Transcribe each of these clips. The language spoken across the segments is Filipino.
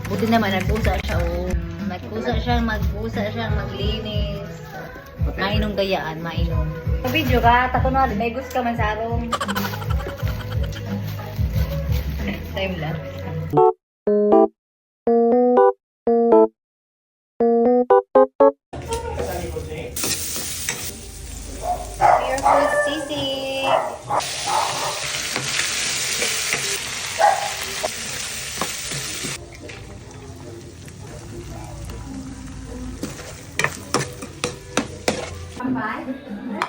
Buti naman, nagpusa siya. Oh. Magpusa siya, maglinis. Mainom gayaan, mainom. Sa video ka, tako na, may gusto ka man sa arong. Time lang. Here for sisig.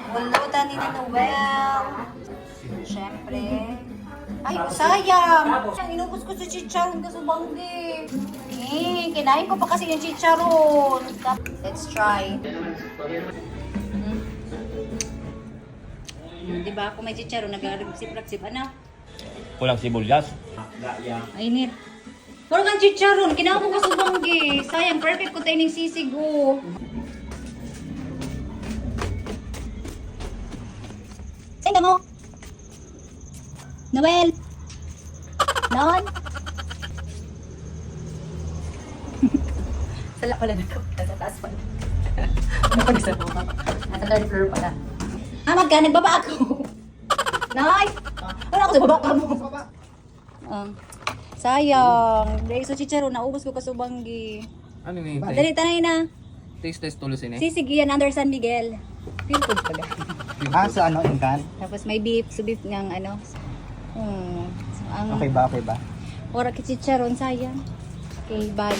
Bulutan ni na Noel. Siyempre. Ay, sayang. Inubos ko sa chicharon kasi banggi. Kinain ko pa kasi yung chicharon. Let's try. Diba ako may chicharon, nag-ragsip-ragsip. Ano? Kulang sibuyas. Ay, nit. Pero kang chicharon, kinain ko kasi banggi. Sayang, perfect ko tayo ng sisig. Oh. Senda mo. Noel. Non. Sala pala na ito. Nasa taas pala. Nasa third floor pala. Amag ka, nagbaba ako. Nay! Wala ako sa baba ka mo. Sayang. Dahil sa chicharo, naubos ko kasubanggi. Ano ni? Dali, tanay na. Taste test tulusin eh. Sisig yan, under San Miguel. Feel good pala. So ano, inkan? Tapos may beef, so beef ng ano. So, ang Okay ba? ora kichicharon sayang. Okay, bye.